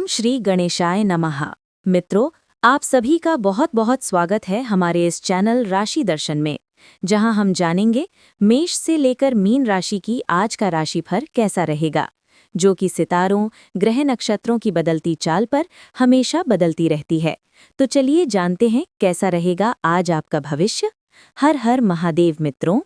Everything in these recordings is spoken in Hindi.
श्री गणेशाय नमः। मित्रों, आप सभी का बहुत बहुत स्वागत है हमारे इस चैनल राशि दर्शन में, जहां हम जानेंगे मेष से लेकर मीन राशि की आज का राशिफल कैसा रहेगा, जो कि सितारों, ग्रह नक्षत्रों की बदलती चाल पर हमेशा बदलती रहती है। तो चलिए जानते हैं कैसा रहेगा आज आपका भविष्य। हर हर महादेव। मित्रों,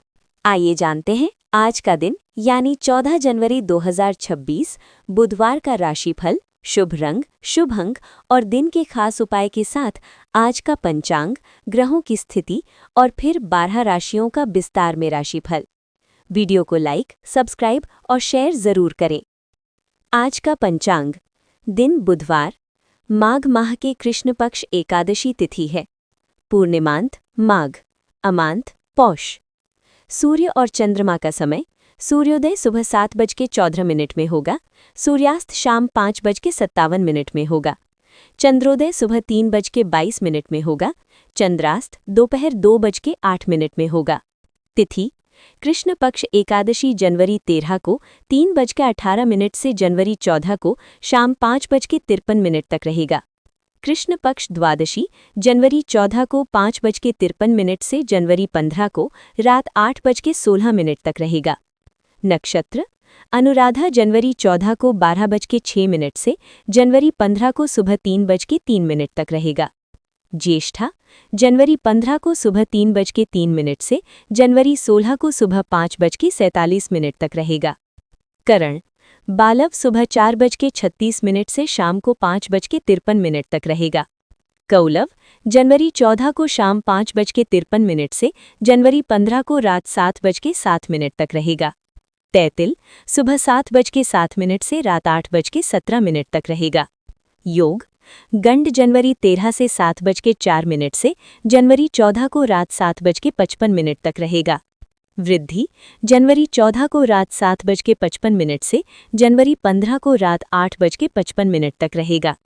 आइए जानते हैं आज का दिन यानी 14 जनवरी 2026 बुधवार का राशिफल, शुभ रंग, शुभ अंक और दिन के खास उपाय के साथ आज का पंचांग, ग्रहों की स्थिति और फिर 12 राशियों का विस्तार में राशिफल। वीडियो को लाइक, सब्सक्राइब और शेयर जरूर करें। आज का पंचांग। दिन बुधवार, माघ माह के कृष्ण पक्ष एकादशी तिथि है। पूर्णिमांत माघ, अमांत पौष। सूर्य और चंद्रमा का समय। सूर्योदय सुबह 7:14 में होगा। सूर्यास्त शाम 5:57 में होगा। चंद्रोदय सुबह 3:22 में होगा। चंद्रास्त दोपहर 2:08 में होगा। तिथि कृष्ण पक्ष एकादशी जनवरी 13 को 3:18 से जनवरी 14 को शाम 5:53 तक रहेगा। कृष्ण पक्ष द्वादशी जनवरी 14 को 5:53 से जनवरी 15 को रात 8:16 तक रहेगा। नक्षत्र अनुराधा जनवरी 14 को 12:06 से जनवरी 15 को सुबह 3:03 तक रहेगा। ज्येष्ठा जनवरी 15 को सुबह 3:03 से जनवरी 16 को सुबह 5:47 तक रहेगा। करण बालव सुबह 4:36 से शाम को 5:53 तक रहेगा। कौलव जनवरी 14 को शाम 5:53 से जनवरी 15 को रात 7:07 तक रहेगा। तैतिल सुबह 7:07 से रात 8:17 तक रहेगा। योग गंड जनवरी 13 से 7:04 से जनवरी 14 को रात 7:55 तक रहेगा। वृद्धि जनवरी 14 को रात 7:55 से जनवरी 15 को रात 8:55 तक रहेगा।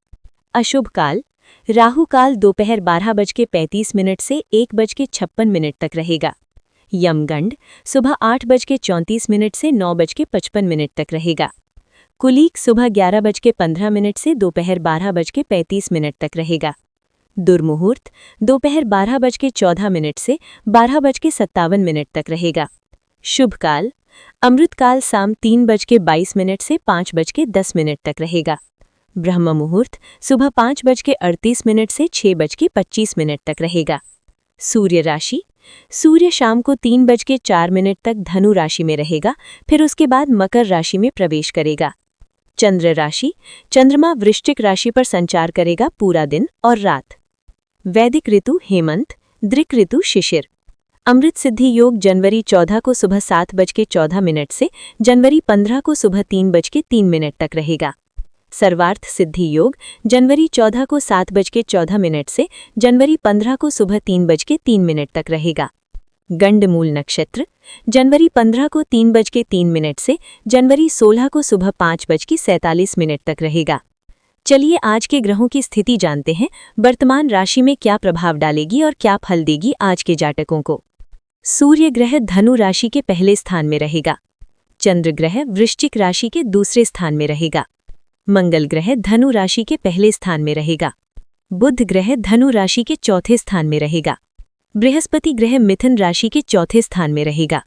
अशुभ काल राहु काल दोपहर 12:35 से 1:56 तक रहेगा। यमगंड सुबह 8:34 से 9:55 तक रहेगा। कुलीक सुबह 11:15 से दोपहर 12:35 तक रहेगा। दुर्मुहूर्त दोपहर 12:14 से 12:57 तक रहेगा। शुभ काल अमृतकाल शाम 3:22 से 5:10 तक रहेगा। ब्रह्म मुहूर्त सुबह 5:38 से 6:25 तक रहेगा। सूर्य राशि सूर्य शाम को 3:04 तक धनु राशि में रहेगा, फिर उसके बाद मकर राशि में प्रवेश करेगा। चंद्र राशि चंद्रमा वृश्चिक राशि पर संचार करेगा पूरा दिन और रात। वैदिक ऋतु हेमंत, दृक ऋतु शिशिर। अमृत सिद्धि योग जनवरी 14 को सुबह 7:14 से जनवरी 15 को सुबह 3:03 तक रहेगा। सर्वार्थ सिद्धि योग जनवरी 14 को 7:14 से जनवरी 15 को सुबह 3:03 तक रहेगा। गंडमूल नक्षत्र जनवरी 15 को 3:03 से जनवरी 16 को सुबह 5:47 तक रहेगा। चलिए आज के ग्रहों की स्थिति जानते हैं। वर्तमान राशि में क्या प्रभाव डालेगी और क्या फल देगी आज के जातकों को। सूर्य ग्रह धनु राशि के पहले स्थान में रहेगा। चंद्र ग्रह वृश्चिक राशि के दूसरे स्थान में रहेगा। मंगल ग्रह धनु राशि के पहले स्थान में रहेगा। बुध ग्रह धनु राशि के चौथे स्थान में रहेगा। बृहस्पति ग्रह मिथुन राशि के चौथे स्थान में रहेगा।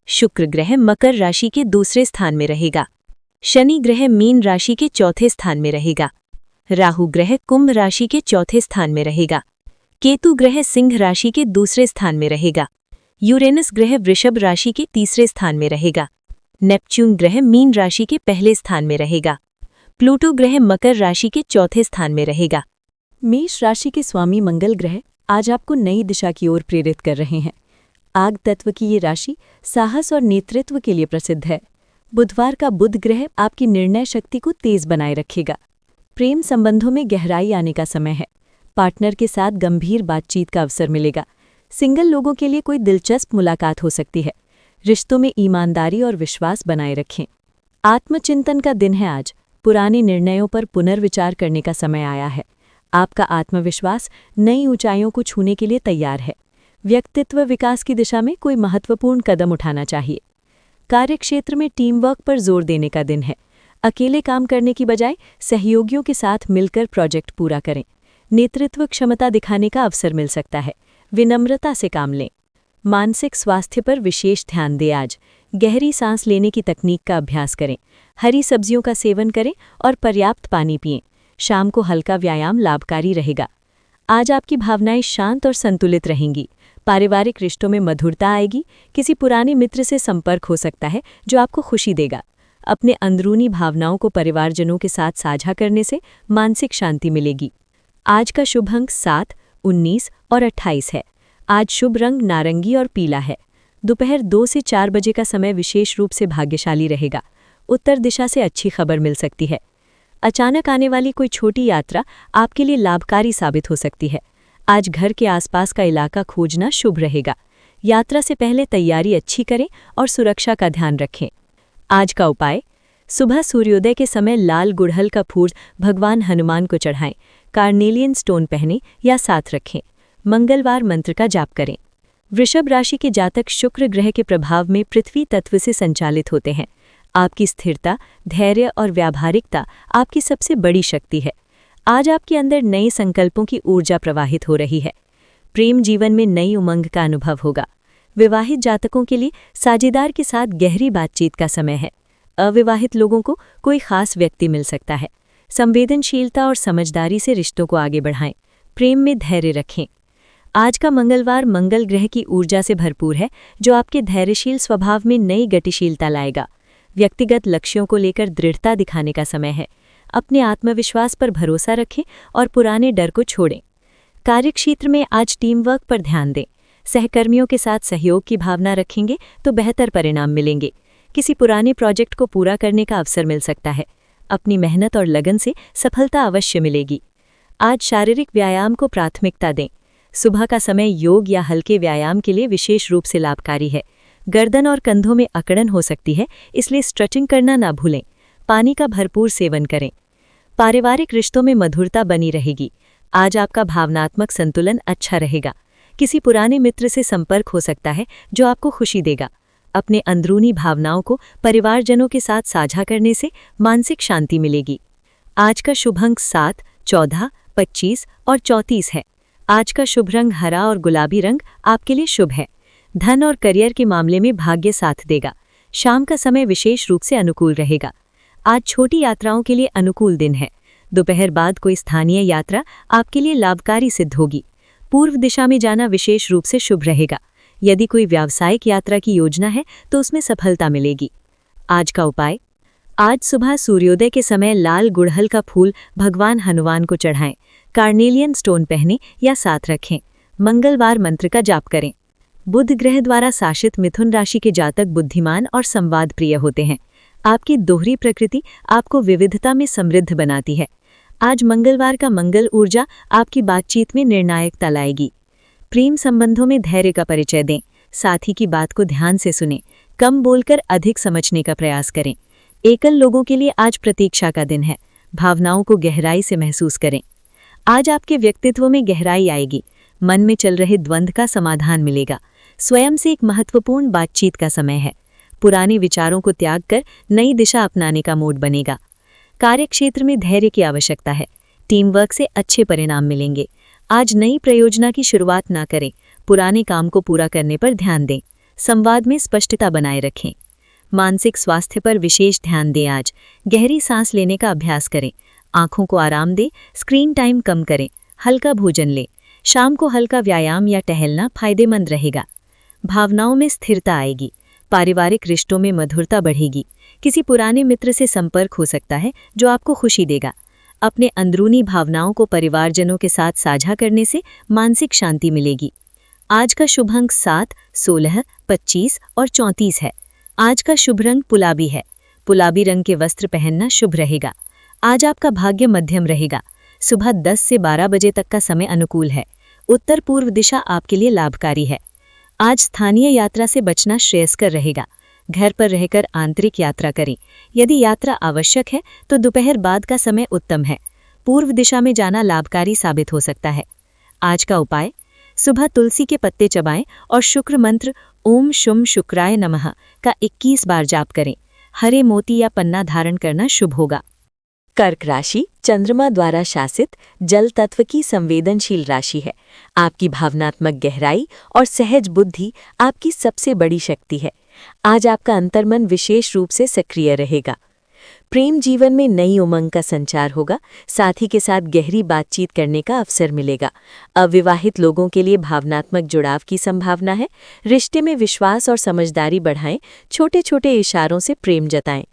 शुक्र ग्रह मकर राशि के दूसरे स्थान में रहेगा। शनि ग्रह मीन राशि के चौथे स्थान में रहेगा। राहु ग्रह कुंभ राशि के चौथे स्थान में रहेगा। केतु ग्रह सिंह राशि के दूसरे स्थान में रहेगा। यूरेनस ग्रह वृषभ राशि के तीसरे स्थान में रहेगा। नेपच्यून ग्रह मीन राशि के पहले स्थान में रहेगा। प्लूटो ग्रह मकर राशि के चौथे स्थान में रहेगा। मेष राशि के स्वामी मंगल ग्रह आज आपको नई दिशा की ओर प्रेरित कर रहे हैं। आग तत्व की ये राशि साहस और नेतृत्व के लिए प्रसिद्ध है। बुधवार का बुध ग्रह आपकी निर्णय शक्ति को तेज बनाए रखेगा। प्रेम संबंधों में गहराई आने का समय है। पार्टनर के साथ गंभीर बातचीत का अवसर मिलेगा। सिंगल लोगों के लिए कोई दिलचस्प मुलाकात हो सकती है। रिश्तों में ईमानदारी और विश्वास बनाए रखें। आत्मचिंतन का दिन है आज। पुराने निर्णयों पर पुनर्विचार करने का समय आया है। आपका आत्मविश्वास नई ऊंचाइयों को छूने के लिए तैयार है। व्यक्तित्व विकास की दिशा में कोई महत्वपूर्ण कदम उठाना चाहिए। कार्यक्षेत्र में टीम वर्क पर जोर देने का दिन है। अकेले काम करने की बजाय सहयोगियों के साथ मिलकर प्रोजेक्ट पूरा करें। नेतृत्व क्षमता दिखाने का अवसर मिल सकता है। विनम्रता से काम लें। मानसिक स्वास्थ्य पर विशेष ध्यान दें। आज गहरी सांस लेने की तकनीक का अभ्यास करें। हरी सब्जियों का सेवन करें और पर्याप्त पानी पिएं। शाम को हल्का व्यायाम लाभकारी रहेगा। आज आपकी भावनाएं शांत और संतुलित रहेंगी। पारिवारिक रिश्तों में मधुरता आएगी। किसी पुराने मित्र से संपर्क हो सकता है जो आपको खुशी देगा। अपने अंदरूनी भावनाओं को परिवारजनों के साथ साझा करने से मानसिक शांति मिलेगी। आज का शुभ अंक 7, 19 और 28 है। आज शुभ रंग नारंगी और पीला है। दोपहर 2 से 4 बजे का समय विशेष रूप से भाग्यशाली रहेगा। उत्तर दिशा से अच्छी खबर मिल सकती है। अचानक आने वाली कोई छोटी यात्रा आपके लिए लाभकारी साबित हो सकती है। आज घर के आसपास का इलाका खोजना शुभ रहेगा। यात्रा से पहले तैयारी अच्छी करें और सुरक्षा का ध्यान रखें। आज का उपाय, सुबह सूर्योदय के समय लाल गुड़हल का फूल भगवान हनुमान को चढ़ाएं। कार्नेलियन स्टोन पहनें या साथ रखें। मंगलवार मंत्र का जाप करें। वृषभ राशि के जातक शुक्र ग्रह के प्रभाव में पृथ्वी तत्व से संचालित होते हैं। आपकी स्थिरता, धैर्य और व्यावहारिकता आपकी सबसे बड़ी शक्ति है। आज आपके अंदर नए संकल्पों की ऊर्जा प्रवाहित हो रही है। प्रेम जीवन में नई उमंग का अनुभव होगा। विवाहित जातकों के लिए साझेदार के साथ गहरी बातचीत का समय है। अविवाहित लोगों को कोई खास व्यक्ति मिल सकता है। संवेदनशीलता और समझदारी से रिश्तों को आगे बढ़ाएं। प्रेम में धैर्य रखें। आज का मंगलवार मंगल ग्रह की ऊर्जा से भरपूर है, जो आपके धैर्यशील स्वभाव में नई गतिशीलता लाएगा। व्यक्तिगत लक्ष्यों को लेकर दृढ़ता दिखाने का समय है। अपने आत्मविश्वास पर भरोसा रखें और पुराने डर को छोड़ें। कार्यक्षेत्र में आज टीम वर्क पर ध्यान दें। सहकर्मियों के साथ सहयोग की भावना रखेंगे तो बेहतर परिणाम मिलेंगे। किसी पुराने प्रोजेक्ट को पूरा करने का अवसर मिल सकता है। अपनी मेहनत और लगन से सफलता अवश्य मिलेगी। आज शारीरिक व्यायाम को प्राथमिकता दें। सुबह का समय योग या हल्के व्यायाम के लिए विशेष रूप से लाभकारी है। गर्दन और कंधों में अकड़न हो सकती है, इसलिए स्ट्रेचिंग करना ना भूलें। पानी का भरपूर सेवन करें। पारिवारिक रिश्तों में मधुरता बनी रहेगी। आज आपका भावनात्मक संतुलन अच्छा रहेगा। किसी पुराने मित्र से संपर्क हो सकता है जो आपको खुशी देगा। अपने अंदरूनी भावनाओं को परिवारजनों के साथ साझा करने से मानसिक शांति मिलेगी। आज का शुभ अंक 7, 14, 25 और 34 है। आज का शुभ रंग हरा और गुलाबी रंग आपके लिए शुभ है। धन और करियर के मामले में भाग्य साथ देगा। शाम का समय विशेष रूप से अनुकूल रहेगा। आज छोटी यात्राओं के लिए अनुकूल दिन है। दोपहर बाद कोई स्थानीय यात्रा आपके लिए लाभकारी सिद्ध होगी। पूर्व दिशा में जाना विशेष रूप से शुभ रहेगा। यदि कोई व्यावसायिक यात्रा की योजना है तो उसमें सफलता मिलेगी। आज का उपाय, आज सुबह सूर्योदय के समय लाल गुड़हल का फूल भगवान हनुमान को चढ़ाएं। कार्नेलियन स्टोन पहनें या साथ रखें। मंगलवार मंत्र का जाप करें। बुध ग्रह द्वारा शासित मिथुन राशि के जातक बुद्धिमान और संवाद प्रिय होते हैं। आपकी दोहरी प्रकृति आपको विविधता में समृद्ध बनाती है। आज मंगलवार का मंगल ऊर्जा आपकी बातचीत में निर्णायकता लाएगी। प्रेम संबंधों में धैर्य का परिचय दें। साथी की बात को ध्यान से सुनें। कम बोलकर अधिक समझने का प्रयास करें। एकल लोगों के लिए आज प्रतीक्षा का दिन है। भावनाओं को गहराई से महसूस करें। आज आपके व्यक्तित्व में गहराई आएगी। मन में चल रहे द्वंद्व का समाधान मिलेगा। स्वयं से एक महत्वपूर्ण बातचीत का समय है। पुराने विचारों को त्याग कर नई दिशा अपनाने का मूड बनेगा। कार्यक्षेत्र में धैर्य की आवश्यकता है। टीम वर्क से अच्छे परिणाम मिलेंगे। आज नई परियोजना की शुरुआत ना करें। पुराने काम को पूरा करने पर ध्यान दें। संवाद में स्पष्टता बनाए रखें। मानसिक स्वास्थ्य पर विशेष ध्यान दें। आज गहरी सांस लेने का अभ्यास करें। आंखों को आराम दें। स्क्रीन टाइम कम करें। हल्का भोजन लें। शाम को हल्का व्यायाम या टहलना फायदेमंद रहेगा। भावनाओं में स्थिरता आएगी। पारिवारिक रिश्तों में मधुरता बढ़ेगी। किसी पुराने मित्र से संपर्क हो सकता है जो आपको खुशी देगा। अपने अंदरूनी भावनाओं को परिवारजनों के साथ साझा करने से मानसिक शांति मिलेगी। आज का शुभ अंक 7, 16, 25 और 34 है। आज का शुभ रंग गुलाबी है। गुलाबी रंग के वस्त्र पहनना शुभ रहेगा। आज आपका भाग्य मध्यम रहेगा। सुबह 10 से 12 बजे तक का समय अनुकूल है। उत्तर पूर्व दिशा आपके लिए लाभकारी है। आज स्थानीय यात्रा से बचना श्रेयस्कर रहेगा। घर पर रहकर आंतरिक यात्रा करें। यदि यात्रा आवश्यक है तो दोपहर बाद का समय उत्तम है। पूर्व दिशा में जाना लाभकारी साबित हो सकता है। आज का उपाय, सुबह तुलसी के पत्ते चबाएं और शुक्र मंत्र ओम शुम शुक्राय नमः का 21 बार जाप करें। हरे मोती या पन्ना धारण करना शुभ होगा। कर्क राशि चंद्रमा द्वारा शासित जल तत्व की संवेदनशील राशि है। आपकी भावनात्मक गहराई और सहज बुद्धि आपकी सबसे बड़ी शक्ति है। आज आपका अंतर्मन विशेष रूप से सक्रिय रहेगा। प्रेम जीवन में नई उमंग का संचार होगा, साथी के साथ गहरी बातचीत करने का अवसर मिलेगा। अविवाहित लोगों के लिए भावनात्मक जुड़ाव की संभावना है। रिश्ते में विश्वास और समझदारी बढ़ाएं, छोटे छोटे इशारों से प्रेम जताएं।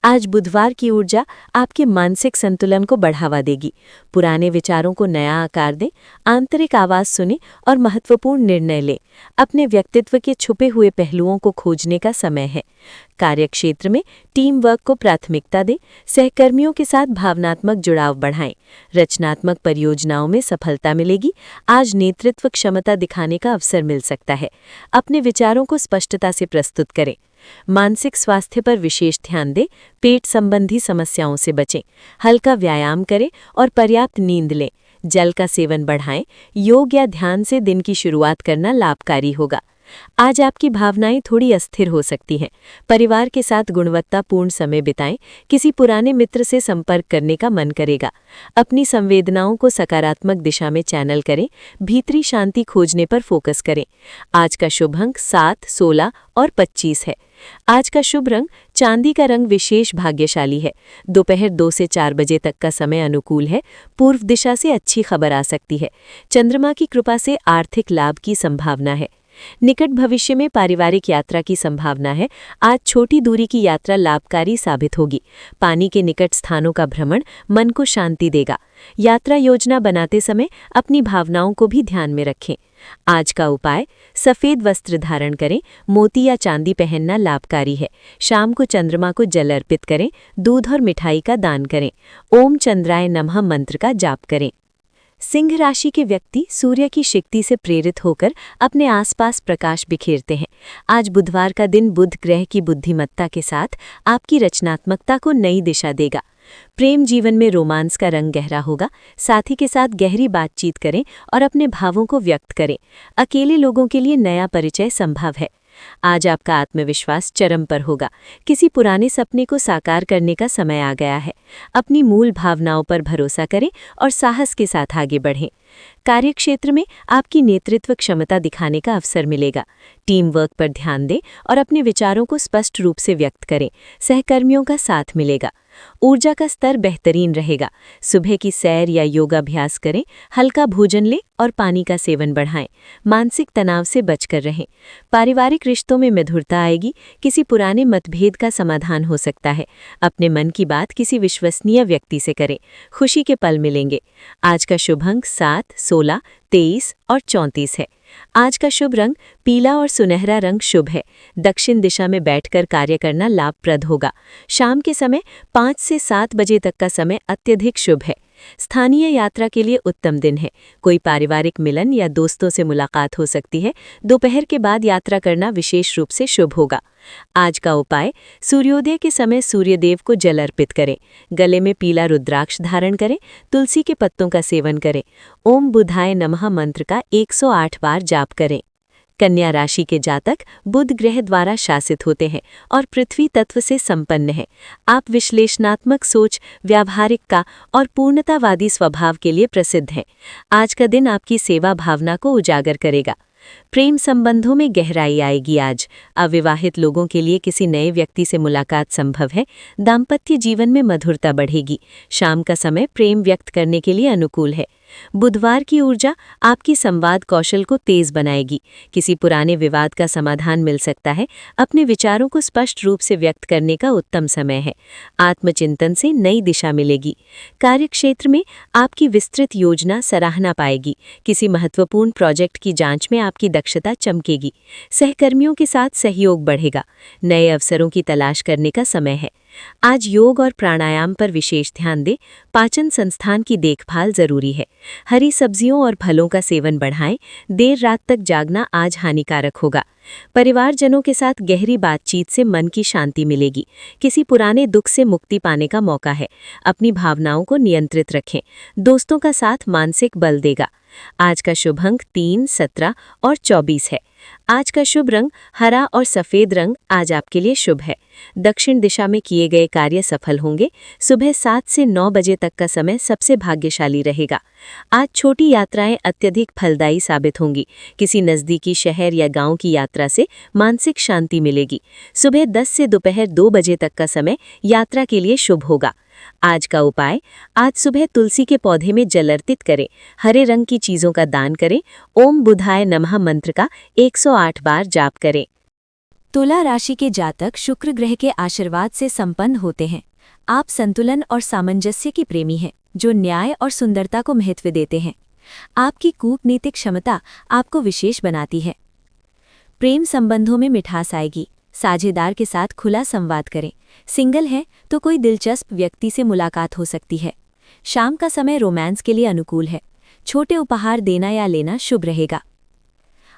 आज बुधवार की ऊर्जा आपके मानसिक संतुलन को बढ़ावा देगी। पुराने विचारों को नया आकार दें, आंतरिक आवाज सुनें और महत्वपूर्ण निर्णय लें। अपने व्यक्तित्व के छुपे हुए पहलुओं को खोजने का समय है। कार्यक्षेत्र में टीम वर्क को प्राथमिकता दें, सहकर्मियों के साथ भावनात्मक जुड़ाव बढ़ाएं। रचनात्मक परियोजनाओं में सफलता मिलेगी। आज नेतृत्व क्षमता दिखाने का अवसर मिल सकता है। अपने विचारों को स्पष्टता से प्रस्तुत करें। मानसिक स्वास्थ्य पर विशेष ध्यान दें, पेट संबंधी समस्याओं से बचें। हल्का व्यायाम करें और पर्याप्त नींद लें। जल का सेवन बढ़ाएं। योग या ध्यान से दिन की शुरुआत करना लाभकारी होगा। आज आपकी भावनाएं थोड़ी अस्थिर हो सकती हैं। परिवार के साथ गुणवत्तापूर्ण समय बिताएं। किसी पुराने मित्र से संपर्क करने का मन करेगा। अपनी संवेदनाओं को सकारात्मक दिशा में चैनल करें। भीतरी शांति खोजने पर फोकस करें। आज का शुभ अंक 7, 16 और 25 है। आज का शुभ रंग चांदी का रंग विशेष भाग्यशाली है। दोपहर 2 से 4 बजे तक का समय अनुकूल है। पूर्व दिशा से अच्छी खबर आ सकती है। चंद्रमा की कृपा से आर्थिक लाभ की संभावना है। निकट भविष्य में पारिवारिक यात्रा की संभावना है। आज छोटी दूरी की यात्रा लाभकारी साबित होगी। पानी के निकट स्थानों का भ्रमण मन को शांति देगा। यात्रा योजना बनाते समय अपनी भावनाओं को भी ध्यान में रखें। आज का उपाय, सफेद वस्त्र धारण करें। मोती या चांदी पहनना लाभकारी है। शाम को चंद्रमा को जल अर्पित करें। दूध और मिठाई का दान करें। ओम चंद्राय नमः मंत्र का जाप करें। सिंह राशि के व्यक्ति सूर्य की शक्ति से प्रेरित होकर अपने आसपास प्रकाश बिखेरते हैं। आज बुधवार का दिन बुध ग्रह की बुद्धिमत्ता के साथ आपकी रचनात्मकता को नई दिशा देगा। प्रेम जीवन में रोमांस का रंग गहरा होगा। साथी के साथ गहरी बातचीत करें और अपने भावों को व्यक्त करें। अकेले लोगों के लिए नया परिचय संभव है। आज आपका आत्मविश्वास चरम पर होगा। किसी पुराने सपने को साकार करने का समय आ गया है। अपनी मूल भावनाओं पर भरोसा करें और साहस के साथ आगे बढ़ें। कार्यक्षेत्र में आपकी नेतृत्व क्षमता दिखाने का अवसर मिलेगा। टीम वर्क पर ध्यान दें और अपने विचारों को स्पष्ट रूप से व्यक्त करें। सहकर्मियों का साथ मिलेगा। ऊर्जा का स्तर बेहतरीन रहेगा। सुबह की सैर या योगाभ्यास करें। हल्का भोजन लें और पानी का सेवन बढ़ाएं। मानसिक तनाव से बचकर रहें। पारिवारिक रिश्तों में मधुरता आएगी। किसी पुराने मतभेद का समाधान हो सकता है। अपने मन की बात किसी विश्वसनीय व्यक्ति से करें। खुशी के पल मिलेंगे। आज का शुभ अंक 7, 16, 23 और 34 है। आज का शुभ रंग पीला और सुनहरा रंग शुभ है। दक्षिण दिशा में बैठकर कार्य करना लाभप्रद होगा। शाम के समय 5 से 7 बजे तक का समय अत्यधिक शुभ है। स्थानीय यात्रा के लिए उत्तम दिन है। कोई पारिवारिक मिलन या दोस्तों से मुलाकात हो सकती है। दोपहर के बाद यात्रा करना विशेष रूप से शुभ होगा। आज का उपाय, सूर्योदय के समय सूर्यदेव को जल अर्पित करें। गले में पीला रुद्राक्ष धारण करें। तुलसी के पत्तों का सेवन करें। ओम बुधाय नमः मंत्र का 108 बार जाप करें। कन्या राशि के जातक बुध ग्रह द्वारा शासित होते हैं और पृथ्वी तत्व से संपन्न हैं। आप विश्लेषणात्मक सोच, व्यावहारिकता और पूर्णतावादी स्वभाव के लिए प्रसिद्ध हैं। आज का दिन आपकी सेवा भावना को उजागर करेगा। प्रेम संबंधों में गहराई आएगी। आज अविवाहित लोगों के लिए किसी नए व्यक्ति से मुलाकात संभव है। दाम्पत्य जीवन में मधुरता बढ़ेगी। शाम का समय प्रेम व्यक्त करने के लिए अनुकूल है। बुधवार की ऊर्जा आपकी संवाद कौशल को तेज बनाएगी। किसी पुराने विवाद का समाधान मिल सकता है। अपने विचारों को स्पष्ट रूप से व्यक्त करने का उत्तम समय है। आत्मचिंतन से नई दिशा मिलेगी। कार्यक्षेत्र में आपकी विस्तृत योजना सराहना पाएगी। किसी महत्वपूर्ण प्रोजेक्ट की जांच में आपकी दक्षता चमकेगी। सहकर्मियों के साथ सहयोग बढ़ेगा। नए अवसरों की तलाश करने का समय है। आज योग और प्राणायाम पर विशेष ध्यान दें। पाचन संस्थान की देखभाल जरूरी है। हरी सब्जियों और फलों का सेवन बढ़ाएं। देर रात तक जागना आज हानिकारक होगा। परिवारजनों के साथ गहरी बातचीत से मन की शांति मिलेगी। किसी पुराने दुख से मुक्ति पाने का मौका है। अपनी भावनाओं को नियंत्रित रखें। दोस्तों का साथ मानसिक बल देगा। आज का शुभ अंक 3, 17 और 24 है। आज का शुभ रंग हरा और सफ़ेद रंग आज आपके लिए शुभ है। दक्षिण दिशा में किए गए कार्य सफल होंगे। सुबह 7 से 9 बजे तक का समय सबसे भाग्यशाली रहेगा। आज छोटी यात्राएं अत्यधिक फलदायी साबित होंगी। किसी नज़दीकी शहर या गांव की यात्रा से मानसिक शांति मिलेगी। सुबह 10 से दोपहर 2 बजे तक का समय यात्रा के लिए शुभ होगा। आज का उपाय, आज सुबह तुलसी के पौधे में जल अर्पित करें, हरे रंग की चीज़ों का दान करें, ओम बुधाय नमः मंत्र का 108 बार जाप करें। तुला राशि के जातक शुक्र ग्रह के आशीर्वाद से संपन्न होते हैं। आप संतुलन और सामंजस्य की प्रेमी हैं, जो न्याय और सुंदरता को महत्व देते हैं। आपकी कूटनीतिक क्षमता आपको विशेष बनाती है। प्रेम संबंधों में मिठास आएगी। साझेदार के साथ खुला संवाद करें। सिंगल है तो कोई दिलचस्प व्यक्ति से मुलाकात हो सकती है। शाम का समय रोमांस के लिए अनुकूल है। छोटे उपहार देना या लेना शुभ रहेगा।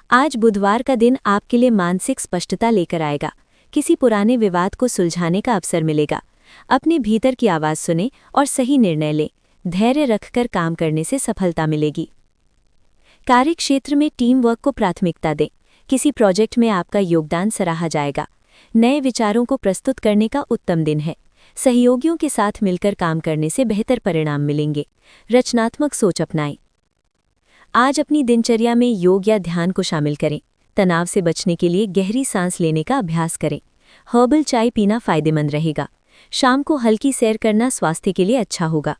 आज बुधवार का दिन आपके लिए मानसिक स्पष्टता लेकर आएगा। किसी पुराने विवाद को सुलझाने का अवसर मिलेगा। अपने भीतर की आवाज़ सुने और सही निर्णय लें। धैर्य रखकर काम करने से सफलता मिलेगी। कार्यक्षेत्र में टीम वर्क को प्राथमिकता दें। किसी प्रोजेक्ट में आपका योगदान सराहा जाएगा। नए विचारों को प्रस्तुत करने का उत्तम दिन है। सहयोगियों के साथ मिलकर काम करने से बेहतर परिणाम मिलेंगे। रचनात्मक सोच अपनाएं। आज अपनी दिनचर्या में योग या ध्यान को शामिल करें। तनाव से बचने के लिए गहरी सांस लेने का अभ्यास करें। हर्बल चाय पीना फायदेमंद रहेगा। शाम को हल्की सैर करना स्वास्थ्य के लिए अच्छा होगा।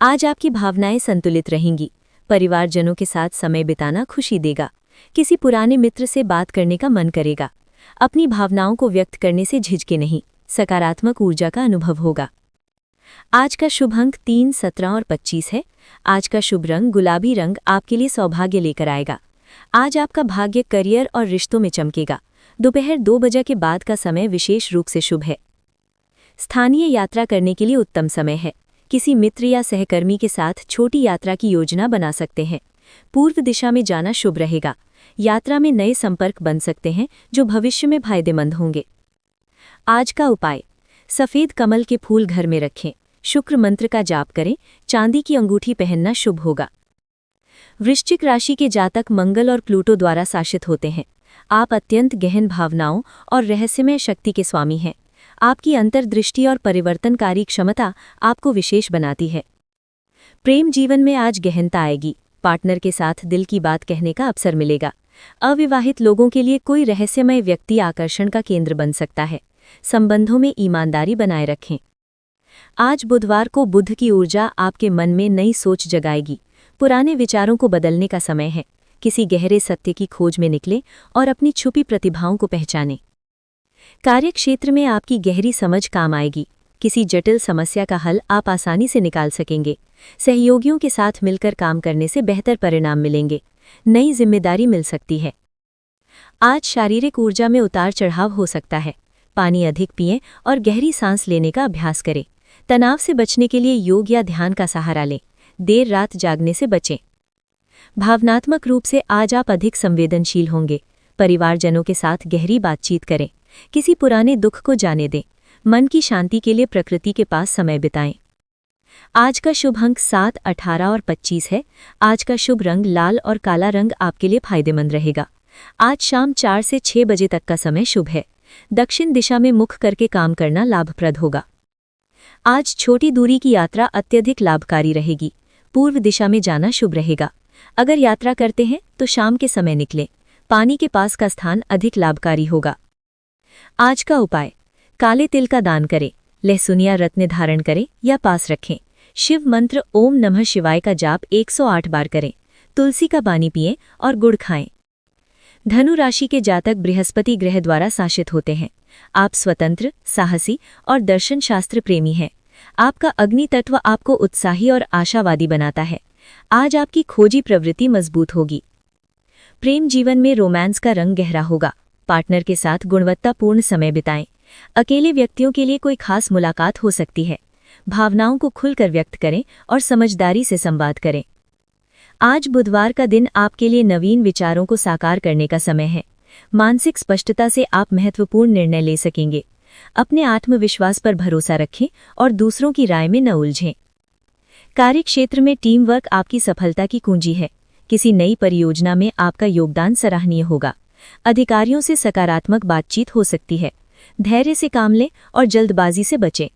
आज आपकी भावनाएं संतुलित रहेंगी। परिवारजनों के साथ समय बिताना खुशी देगा। किसी पुराने मित्र से बात करने का मन करेगा। अपनी भावनाओं को व्यक्त करने से झिझके नहीं। सकारात्मक ऊर्जा का अनुभव होगा। आज का शुभ अंक 3, 17 और 25 है। आज का शुभ रंग गुलाबी रंग आपके लिए सौभाग्य लेकर आएगा। आज आपका भाग्य करियर और रिश्तों में चमकेगा। दोपहर 2 बजे के बाद का समय विशेष रूप से शुभ है। स्थानीय यात्रा करने के लिए उत्तम समय है। किसी मित्र या सहकर्मी के साथ छोटी यात्रा की योजना बना सकते हैं। पूर्व दिशा में जाना शुभ रहेगा। यात्रा में नए संपर्क बन सकते हैं जो भविष्य में फायदेमंद होंगे। आज का उपाय, सफ़ेद कमल के फूल घर में रखें। शुक्र मंत्र का जाप करें। चांदी की अंगूठी पहनना शुभ होगा। वृश्चिक राशि के जातक मंगल और प्लूटो द्वारा शासित होते हैं। आप अत्यंत गहन भावनाओं और रहस्यमय शक्ति के स्वामी हैं। आपकी अंतर्दृष्टि और परिवर्तनकारी क्षमता आपको विशेष बनाती है। प्रेम जीवन में आज गहनता आएगी। पार्टनर के साथ दिल की बात कहने का अवसर मिलेगा। अविवाहित लोगों के लिए कोई रहस्यमय व्यक्ति आकर्षण का केंद्र बन सकता है। संबंधों में ईमानदारी बनाए रखें। आज बुधवार को बुध की ऊर्जा आपके मन में नई सोच जगाएगी। पुराने विचारों को बदलने का समय है। किसी गहरे सत्य की खोज में निकलें और अपनी छुपी प्रतिभाओं को पहचानें। कार्यक्षेत्र में आपकी गहरी समझ काम आएगी। किसी जटिल समस्या का हल आप आसानी से निकाल सकेंगे। सहयोगियों के साथ मिलकर काम करने से बेहतर परिणाम मिलेंगे। नई जिम्मेदारी मिल सकती है। आज शारीरिक ऊर्जा में उतार चढ़ाव हो सकता है। पानी अधिक पिएं और गहरी सांस लेने का अभ्यास करें। तनाव से बचने के लिए योग या ध्यान का सहारा लें। देर रात जागने से बचें। भावनात्मक रूप से आज आप अधिक संवेदनशील होंगे। परिवारजनों के साथ गहरी बातचीत करें। किसी पुराने दुख को जाने दें। मन की शांति के लिए प्रकृति के पास समय बिताएं। आज का शुभ अंक 7, 18 और 25 है। आज का शुभ रंग लाल और काला रंग आपके लिए फायदेमंद रहेगा। आज शाम 4 से 6 बजे तक का समय शुभ है। दक्षिण दिशा में मुख करके काम करना लाभप्रद होगा। आज छोटी दूरी की यात्रा अत्यधिक लाभकारी रहेगी। पूर्व दिशा में जाना शुभ रहेगा। अगर यात्रा करते हैं तो शाम के समय निकलें। पानी के पास का स्थान अधिक लाभकारी होगा। आज का उपाय, काले तिल का दान करें। लहसुन या रत्न धारण करें या पास रखें। शिव मंत्र ओम नमः शिवाय का जाप 108 बार करें। तुलसी का पानी पिएं और गुड़ खाएं। धनु राशि के जातक बृहस्पति ग्रह द्वारा शासित होते हैं। आप स्वतंत्र, साहसी और दर्शन शास्त्र प्रेमी हैं। आपका अग्नि तत्व आपको उत्साही और आशावादी बनाता है। आज आपकी खोजी प्रवृत्ति मजबूत होगी। प्रेम जीवन में रोमांस का रंग गहरा होगा। पार्टनर के साथ गुणवत्तापूर्ण समय बिताएं। अकेले व्यक्तियों के लिए कोई खास मुलाकात हो सकती है। भावनाओं को खुलकर व्यक्त करें और समझदारी से संवाद करें। आज बुधवार का दिन आपके लिए नवीन विचारों को साकार करने का समय है। मानसिक स्पष्टता से आप महत्वपूर्ण निर्णय ले सकेंगे। अपने आत्मविश्वास पर भरोसा रखें और दूसरों की राय में न उलझें। कार्यक्षेत्र में टीम वर्क आपकी सफलता की कुंजी है। किसी नई परियोजना में आपका योगदान सराहनीय होगा। अधिकारियों से सकारात्मक बातचीत हो सकती है। धैर्य से काम लें और जल्दबाजी से बचें।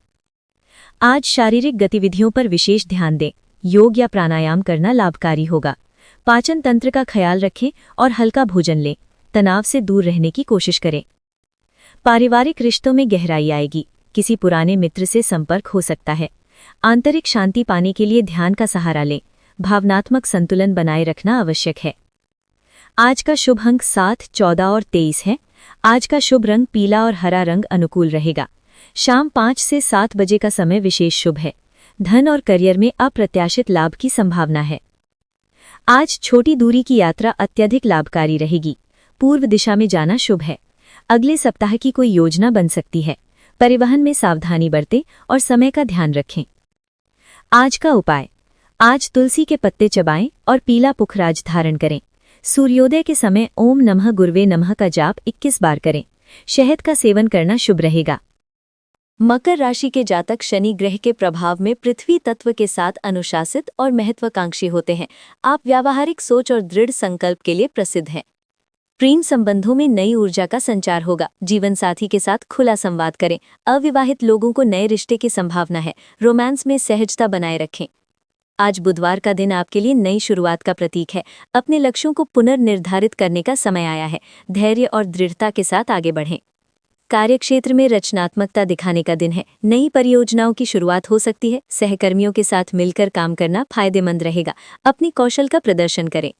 आज शारीरिक गतिविधियों पर विशेष ध्यान दें। योग या प्राणायाम करना लाभकारी होगा। पाचन तंत्र का ख्याल रखें और हल्का भोजन लें। तनाव से दूर रहने की कोशिश करें। पारिवारिक रिश्तों में गहराई आएगी। किसी पुराने मित्र से संपर्क हो सकता है। आंतरिक शांति पाने के लिए ध्यान का सहारा लें। भावनात्मक संतुलन बनाए रखना आवश्यक है। आज का शुभ अंक 7, 14 और 23 है। आज का शुभ रंग पीला और हरा रंग अनुकूल रहेगा। शाम 5 से 7 बजे का समय विशेष शुभ है। धन और करियर में अप्रत्याशित लाभ की संभावना है। आज छोटी दूरी की यात्रा अत्यधिक लाभकारी रहेगी। पूर्व दिशा में जाना शुभ है। अगले सप्ताह की कोई योजना बन सकती है। परिवहन में सावधानी बरतें और समय का ध्यान रखें। आज का उपाय, आज तुलसी के पत्ते चबाएं और पीला पुखराज धारण करें। सूर्योदय के समय ओम नमः गुरुवे नमः का जाप 21 बार करें। शहद का सेवन करना शुभ रहेगा। मकर राशि के जातक शनि ग्रह के प्रभाव में पृथ्वी तत्व के साथ अनुशासित और महत्वाकांक्षी होते हैं। आप व्यावहारिक सोच और दृढ़ संकल्प के लिए प्रसिद्ध हैं। प्रेम संबंधों में नई ऊर्जा का संचार होगा। जीवन साथी के साथ खुला संवाद करें। अविवाहित लोगों को नए रिश्ते की संभावना है। रोमांस में सहजता बनाए रखें। आज बुधवार का दिन आपके लिए नई शुरुआत का प्रतीक है। अपने लक्ष्यों को पुनर्निर्धारित करने का समय आया है। धैर्य और दृढ़ता के साथ आगे बढ़ें। कार्यक्षेत्र में रचनात्मकता दिखाने का दिन है। नई परियोजनाओं की शुरुआत हो सकती है। सहकर्मियों के साथ मिलकर काम करना फायदेमंद रहेगा। अपनी कौशल का प्रदर्शन करें।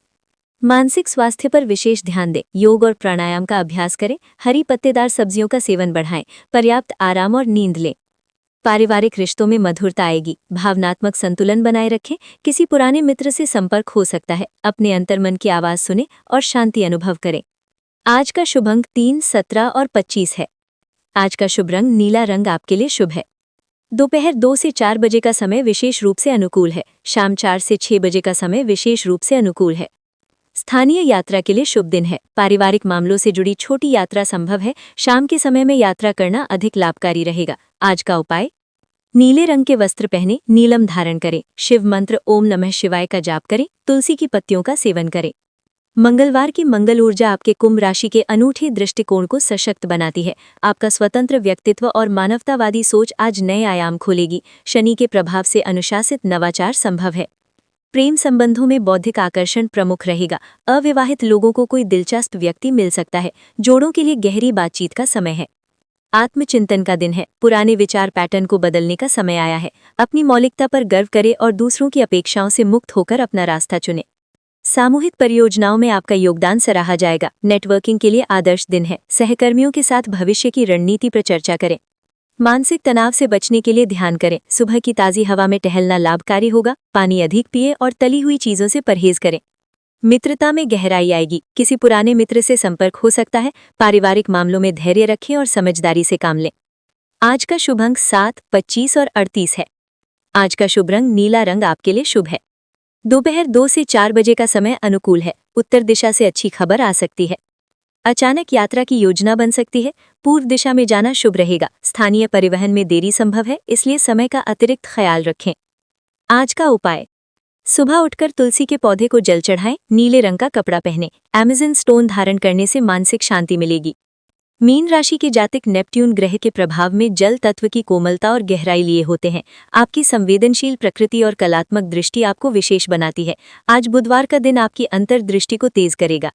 मानसिक स्वास्थ्य पर विशेष ध्यान दें। योग और प्राणायाम का अभ्यास करें। हरी पत्तेदार सब्जियों का सेवन बढ़ाएं। पर्याप्त आराम और नींद लें। पारिवारिक रिश्तों में मधुरता आएगी। भावनात्मक संतुलन बनाए रखें। किसी पुराने मित्र से संपर्क हो सकता है। अपने अंतर्मन की आवाज सुनें और शांति अनुभव करें। आज का शुभ अंक 3, 17 और 25 है। आज का शुभ रंग नीला रंग आपके लिए शुभ है। दोपहर 2 से 4 बजे का समय विशेष रूप से अनुकूल है। शाम 4 से 6 बजे का समय विशेष रूप से अनुकूल है। स्थानीय यात्रा के लिए शुभ दिन है। पारिवारिक मामलों से जुड़ी छोटी यात्रा संभव है। शाम के समय में यात्रा करना अधिक लाभकारी रहेगा। आज का उपाय, नीले रंग के वस्त्र पहने, नीलम धारण करें। शिव मंत्र ओम नमः शिवाय का जाप करें। तुलसी की पत्तियों का सेवन करें। मंगलवार की मंगल ऊर्जा आपके कुंभ राशि के अनूठे दृष्टिकोण को सशक्त बनाती है। आपका स्वतंत्र व्यक्तित्व और मानवतावादी सोच आज नए आयाम खोलेगी। शनि के प्रभाव से अनुशासित नवाचार संभव है। प्रेम संबंधों में बौद्धिक आकर्षण प्रमुख रहेगा। अविवाहित लोगों को कोई दिलचस्प व्यक्ति मिल सकता है। जोड़ों के लिए गहरी बातचीत का समय है। आत्मचिंतन का दिन है। पुराने विचार पैटर्न को बदलने का समय आया है। अपनी मौलिकता पर गर्व करें और दूसरों की अपेक्षाओं से मुक्त होकर अपना रास्ता चुनें। सामूहिक परियोजनाओं में आपका योगदान सराहा जाएगा। नेटवर्किंग के लिए आदर्श दिन है। सहकर्मियों के साथ भविष्य की रणनीति पर चर्चा करें। मानसिक तनाव से बचने के लिए ध्यान करें। सुबह की ताज़ी हवा में टहलना लाभकारी होगा। पानी अधिक पिए और तली हुई चीज़ों से परहेज करें। मित्रता में गहराई आएगी। किसी पुराने मित्र से संपर्क हो सकता है। पारिवारिक मामलों में धैर्य रखें और समझदारी से काम लें। आज का शुभ अंक 7, 25 और 38 है। आज का शुभ रंग नीला रंग आपके लिए शुभ है। दोपहर 2 से 4 बजे का समय अनुकूल है। उत्तर दिशा से अच्छी खबर आ सकती है। अचानक यात्रा की योजना बन सकती है। पूर्व दिशा में जाना शुभ रहेगा। स्थानीय परिवहन में देरी संभव है, इसलिए समय का अतिरिक्त ख्याल रखें। आज का उपाय, सुबह उठकर तुलसी के पौधे को जल चढ़ाएं। नीले रंग का कपड़ा पहनें। अमेज़न स्टोन धारण करने से मानसिक शांति मिलेगी। मीन राशि के जातक नेपट्यून ग्रह के प्रभाव में जल तत्व की कोमलता और गहराई लिए होते हैं। आपकी संवेदनशील प्रकृति और कलात्मक दृष्टि आपको विशेष बनाती है। आज बुधवार का दिन आपकी अंतर्दृष्टि को तेज करेगा।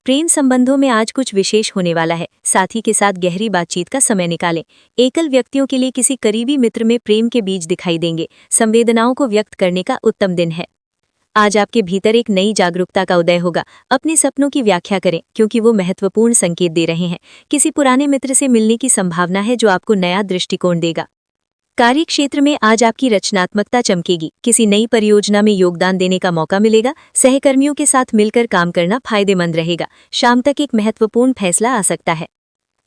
प्रेम संबंधों में आज कुछ विशेष होने वाला है। साथी के साथ गहरी बातचीत का समय निकालें। एकल व्यक्तियों के लिए किसी करीबी मित्र में प्रेम के बीज दिखाई देंगे। संवेदनाओं को व्यक्त करने का उत्तम दिन है। आज आपके भीतर एक नई जागरूकता का उदय होगा। अपने सपनों की व्याख्या करें, क्योंकि वो महत्वपूर्ण संकेत दे रहे हैं। किसी पुराने मित्र से मिलने की संभावना है जो आपको नया दृष्टिकोण देगा। कार्यक्षेत्र में आज आपकी रचनात्मकता चमकेगी। किसी नई परियोजना में योगदान देने का मौका मिलेगा। सहकर्मियों के साथ मिलकर काम करना फायदेमंद रहेगा। शाम तक एक महत्वपूर्ण फैसला आ सकता है।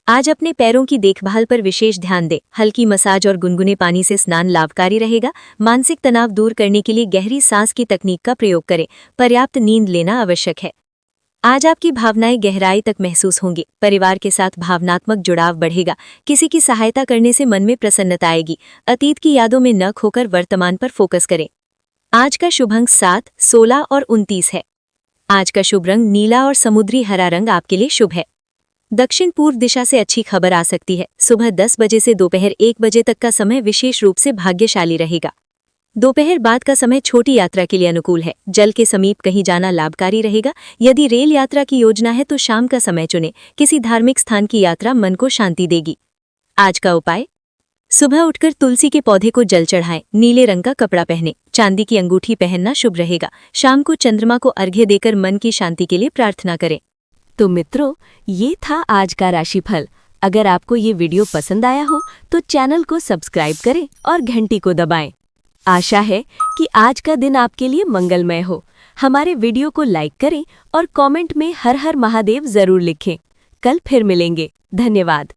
आज अपने पैरों की देखभाल पर विशेष ध्यान दें। हल्की मसाज और गुनगुने पानी से स्नान लाभकारी रहेगा। मानसिक तनाव दूर करने के लिए गहरी सांस की तकनीक का प्रयोग करें। पर्याप्त नींद लेना आवश्यक है। आज आपकी भावनाएं गहराई तक महसूस होंगी। परिवार के साथ भावनात्मक जुड़ाव बढ़ेगा। किसी की सहायता करने से मन में प्रसन्नता आएगी। अतीत की यादों में न खोकर वर्तमान पर फोकस करें। आज का शुभ अंक 7, 16 और 29 है। आज का शुभ रंग नीला और समुद्री हरा रंग आपके लिए शुभ है। दक्षिण पूर्व दिशा से अच्छी खबर आ सकती है। सुबह 10 बजे से दोपहर 1 बजे तक का समय विशेष रूप से भाग्यशाली रहेगा। दोपहर बाद का समय छोटी यात्रा के लिए अनुकूल है। जल के समीप कहीं जाना लाभकारी रहेगा। यदि रेल यात्रा की योजना है तो शाम का समय चुनें। किसी धार्मिक स्थान की यात्रा मन को शांति देगी। आज का उपाय, सुबह उठकर तुलसी के पौधे को जल चढ़ाएं। नीले रंग का कपड़ा पहने। चांदी की अंगूठी पहनना शुभ रहेगा। शाम को चंद्रमा को अर्घ्य देकर मन की शांति के लिए प्रार्थना करें। तो मित्रों, ये था आज का राशिफल। अगर आपको ये वीडियो पसंद आया हो तो चैनल को सब्सक्राइब करें और घंटी को दबाएं। आशा है कि आज का दिन आपके लिए मंगलमय हो। हमारे वीडियो को लाइक करें और कमेंट में हर हर महादेव जरूर लिखें। कल फिर मिलेंगे। धन्यवाद।